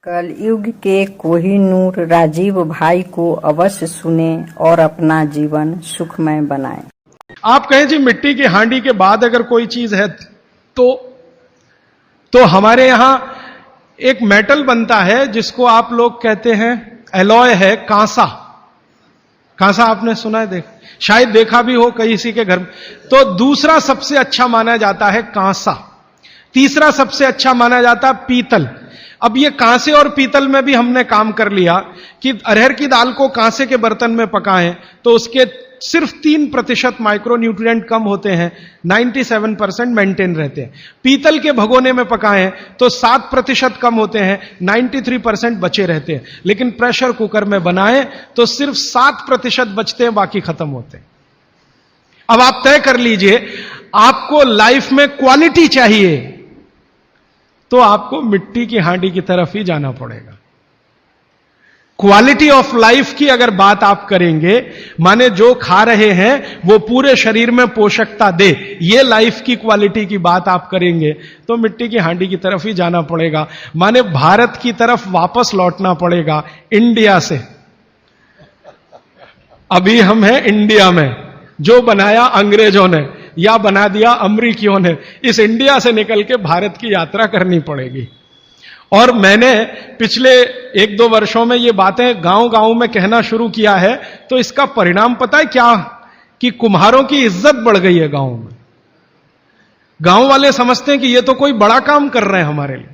कलयुग के कोहिनूर राजीव भाई को अवश्य सुने और अपना जीवन सुखमय बनाएं। आप कहें जी मिट्टी की हांडी के बाद अगर कोई चीज है तो हमारे यहां एक मेटल बनता है जिसको आप लोग कहते हैं एलॉय है, कांसा। कांसा आपने सुना है, शायद देखा भी हो किसी के घर में। तो दूसरा सबसे अच्छा माना जाता है कांसा, तीसरा सबसे अच्छा माना जाता है पीतल। अब ये कांसे और पीतल में भी हमने काम कर लिया कि अरहर की दाल को कांसे के बर्तन में पकाएं तो उसके सिर्फ 3% माइक्रोन्यूट्रिएंट कम होते हैं, 97% मेंटेन रहते हैं। पीतल के भगोने में पकाएं तो 7% कम होते हैं, 93% बचे रहते हैं। लेकिन प्रेशर कुकर में बनाएं तो सिर्फ 7% बचते हैं, बाकी खत्म होते हैं। अब आप तय कर लीजिए, आपको लाइफ में क्वालिटी चाहिए तो आपको मिट्टी की हांडी की तरफ ही जाना पड़ेगा। क्वालिटी ऑफ लाइफ की अगर बात आप करेंगे, माने जो खा रहे हैं वो पूरे शरीर में पोषकता दे, ये लाइफ की क्वालिटी की बात आप करेंगे तो मिट्टी की हांडी की तरफ ही जाना पड़ेगा। माने भारत की तरफ वापस लौटना पड़ेगा, इंडिया से। अभी हम हैं इंडिया में, जो बनाया अंग्रेजों ने या बना दिया अमरीकियों ने। इस इंडिया से निकल के भारत की यात्रा करनी पड़ेगी। और मैंने पिछले 1-2 वर्षों में ये बातें गांव-गांव में कहना शुरू किया है, तो इसका परिणाम पता है क्या? कि कुम्हारों की इज्जत बढ़ गई है गांव में। गांव वाले समझते हैं कि ये तो कोई बड़ा काम कर रहे हैं हमारे लिए।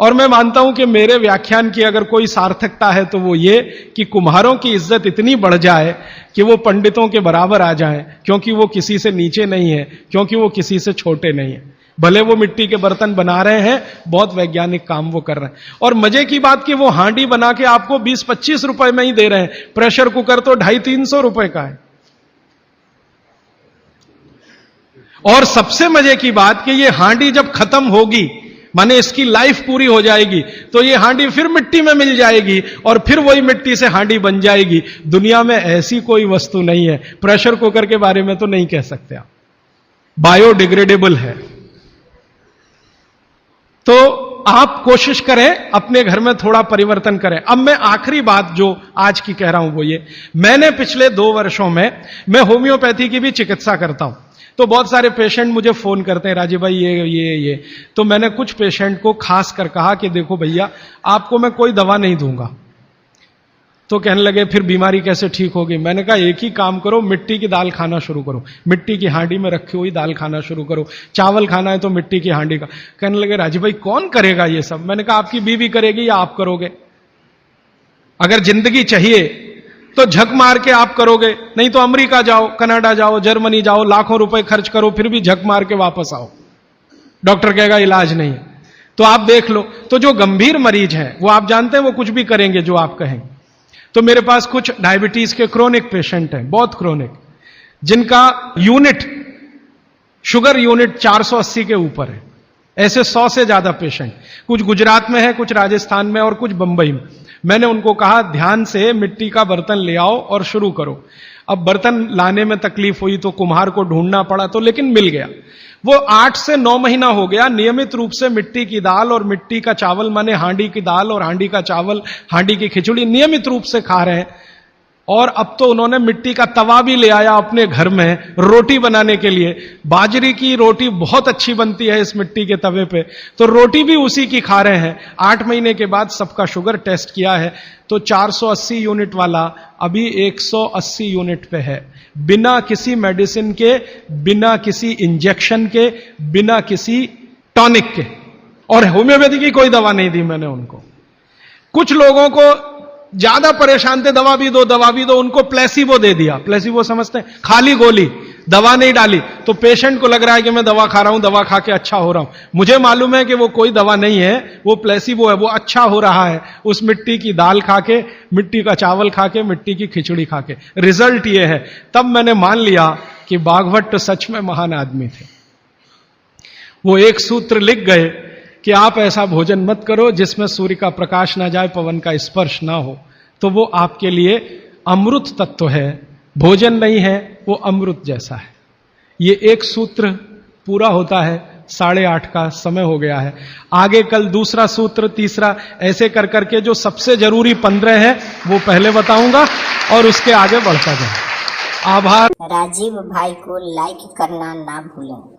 और मैं मानता हूं कि मेरे व्याख्यान की अगर कोई सार्थकता है तो वो ये कि कुम्हारों की इज्जत इतनी बढ़ जाए कि वो पंडितों के बराबर आ जाएं, क्योंकि वो किसी से नीचे नहीं है, क्योंकि वो किसी से छोटे नहीं है। भले वो मिट्टी के बर्तन बना रहे हैं, बहुत वैज्ञानिक काम वो कर रहे हैं। और मजे की बात कि वो हांडी बना के आपको 20-25 रुपए में ही दे रहे हैं, प्रेशर कुकर तो 250-300 रुपए का है। और सबसे मजे की बात कि ये हांडी जब खत्म होगी, माने इसकी लाइफ पूरी हो जाएगी, तो ये हांडी फिर मिट्टी में मिल जाएगी और फिर वही मिट्टी से हांडी बन जाएगी। दुनिया में ऐसी कोई वस्तु नहीं है। प्रेशर कुकर के बारे में तो नहीं कह सकते आप, बायोडिग्रेडेबल है। तो आप कोशिश करें अपने घर में थोड़ा परिवर्तन करें। अब मैं आखिरी बात जो आज की कह रहा हूं वो ये, मैंने पिछले 2 वर्षों में मैं होम्योपैथी की भी चिकित्सा करता हूं। तो बहुत सारे पेशेंट मुझे फोन करते हैं, राजीव भाई ये। तो मैंने कुछ पेशेंट को खास कर कहा कि देखो भैया, आपको मैं कोई दवा नहीं दूंगा। तो कहने लगे फिर बीमारी कैसे ठीक होगी? मैंने कहा एक ही काम करो, मिट्टी की दाल खाना शुरू करो, मिट्टी की हांडी में रखी हुई दाल खाना शुरू करो। चावल खाना है तो मिट्टी की हांडी का। कहने लगे राजीव भाई कौन करेगा ये सब? मैंने कहा आपकी बीवी करेगी या आप करोगे? अगर जिंदगी चाहिए तो झक मार के आप करोगे, नहीं तो अमेरिका जाओ, कनाडा जाओ, जर्मनी जाओ, लाखों रुपए खर्च करो, फिर भी झक मार के वापस आओ, डॉक्टर कहेगा इलाज नहीं है। तो आप देख लो, तो जो गंभीर मरीज हैं वो आप जानते हैं वो कुछ भी करेंगे जो आप कहेंगे। तो मेरे पास कुछ डायबिटीज के क्रोनिक पेशेंट हैं, बहुत क्रोनिक, जिनका यूनिट, शुगर यूनिट 480 के ऊपर है। ऐसे 100 से ज्यादा पेशेंट, कुछ गुजरात में है, कुछ राजस्थान में और कुछ बंबई में। मैंने उनको कहा ध्यान से मिट्टी का बर्तन ले आओ और शुरू करो। अब बर्तन लाने में तकलीफ हुई तो कुम्हार को ढूंढना पड़ा, तो लेकिन मिल गया। वो 8 से 9 महीना हो गया नियमित रूप से मिट्टी की दाल और मिट्टी का चावल, माने हांडी की दाल और हांडी का चावल, हांडी की खिचड़ी नियमित रूप से खा रहे हैं। और अब तो उन्होंने मिट्टी का तवा भी ले आया अपने घर में रोटी बनाने के लिए। बाजरे की रोटी बहुत अच्छी बनती है इस मिट्टी के तवे पे, तो रोटी भी उसी की खा रहे हैं। 8 महीने के बाद सबका शुगर टेस्ट किया है तो 480 यूनिट वाला अभी 180 यूनिट पे है, बिना किसी मेडिसिन के, बिना किसी इंजेक्शन के, बिना किसी टॉनिक के। और होम्योपैथी की कोई दवा नहीं दी मैंने उनको। कुछ लोगों को ज्यादा परेशान थे, दवा भी दो, उनको प्लेसिबो दे दिया। प्लेसिबो समझते हैं? खाली गोली, दवा नहीं डाली। तो पेशेंट को लग रहा है कि मैं दवा खा रहा हूं, दवा खा के अच्छा हो रहा हूं। मुझे मालूम है कि वो कोई दवा नहीं है, वो प्लेसिबो है, वो अच्छा हो रहा है उस मिट्टी की दाल खा के, मिट्टी का चावल खा के, मिट्टी की खिचड़ी खा के। रिजल्ट ये है। तब मैंने मान लिया कि बाघभट्ट सच में महान आदमी थे। वो एक सूत्र लिख गए कि आप ऐसा भोजन मत करो जिसमें सूर्य का प्रकाश ना जाए, पवन का स्पर्श ना हो, तो वो आपके लिए अमृत तत्व है। भोजन नहीं है, वो अमृत जैसा है। ये एक सूत्र पूरा होता है 8:30 का समय हो गया है। आगे कल दूसरा सूत्र, तीसरा, ऐसे कर करके जो सबसे जरूरी 15 है वो पहले बताऊंगा और उसके आगे बढ़ता जाऊं। आभार। राजीव भाई को लाइक करना ना भूलें।